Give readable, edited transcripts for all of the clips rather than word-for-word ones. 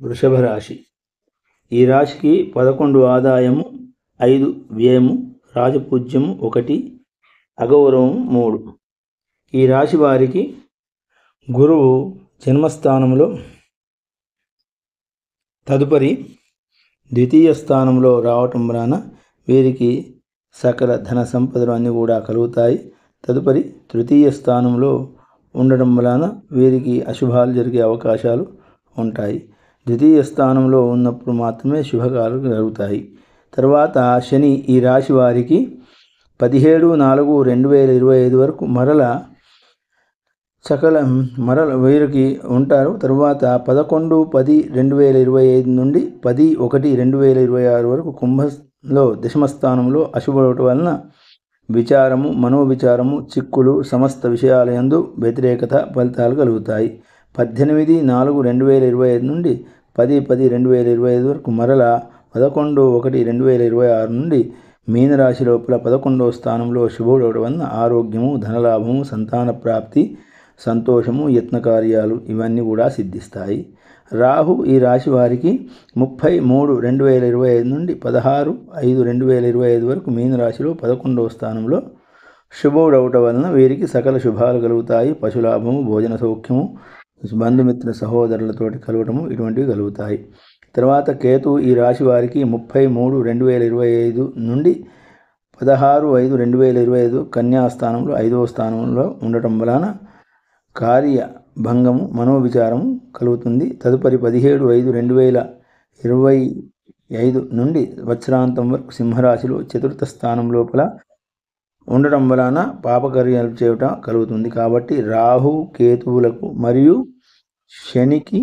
వృషభ రాశి. ఈ రాశికి 11 ఆదాయము, 5 వ్యయము, రాజపూజ్యము 1, అగౌరవము 3. ఈ రాశి వారికి గురువు జన్మస్థానంలో, తదుపరి ద్వితీయ స్థానంలో రావటం వలన వీరికి సకల ధన సంపదలు అన్నీ కూడా కలుగుతాయి. తదుపరి తృతీయ స్థానంలో ఉండడం వలన వీరికి అశుభాలు జరిగే అవకాశాలు ఉంటాయి. ద్వితీయ స్థానంలో ఉన్నప్పుడు మాత్రమే శుభకాలు జరుగుతాయి. తర్వాత శని ఈ రాశి వారికి 17/4/2025 వరకు మరల వీరికి ఉంటారు. తర్వాత 11/10/2025 నుండి 10/1/2026 వరకు కుంభంలో దశమస్థానంలో అశుభవటం వలన విచారము, మనోవిచారము, చిక్కులు, సమస్త విషయాలయందు వ్యతిరేకత ఫలితాలు కలుగుతాయి. 18/4/2025 నుండి 10/10/2025 వరకు మరల 11/1/2026 నుండి మీనరాశి లోపల 11వ స్థానంలో శుభుడవడం వలన ఆరోగ్యము, ధనలాభము, సంతాన ప్రాప్తి, సంతోషము, యత్నకార్యాలు ఇవన్నీ కూడా సిద్ధిస్తాయి. రాహు ఈ రాశి వారికి 30/3/2025 నుండి 16/5/2025 వరకు మీనరాశిలో 11వ స్థానంలో శుభుడవటం వలన వీరికి సకల శుభాలు కలుగుతాయి. పశులాభము, భోజన సౌఖ్యము, బంధుమిత్ర సహోదరులతోటి కలవటము ఇటువంటివి కలుగుతాయి. తర్వాత కేతు ఈ రాశి వారికి 30/3/2025 నుండి 16/5/2025 కన్యాస్థానంలో 5వ స్థానంలో ఉండటం వలన కార్యభంగము, మనోవిచారము కలుగుతుంది. తదుపరి 17/5/2025 నుండి వత్సరాంతం వరకు సింహరాశిలో 4వ స్థానం లోపల ఉండటం వలన పాపకార్యాలు చేయటం కలుగుతుంది. కాబట్టి రాహు, కేతువులకు మరియు శనికి,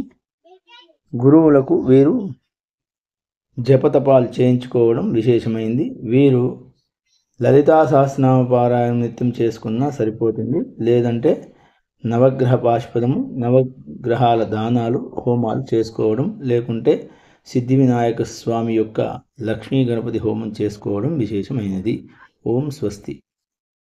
గురువులకు వీరు జపతపాలు చేయించుకోవడం విశేషమైంది. వీరు లలితా సహస్రనామ పారాయణం నిత్యం చేసుకున్నా సరిపోతుంది. లేదంటే నవగ్రహ పాశుపదము, నవగ్రహాల దానాలు, హోమాలు చేసుకోవడం, లేకుంటే సిద్ధి వినాయక స్వామి యొక్క లక్ష్మీ గణపతి హోమం చేసుకోవడం విశేషమైనది. ఓం స్వస్తి.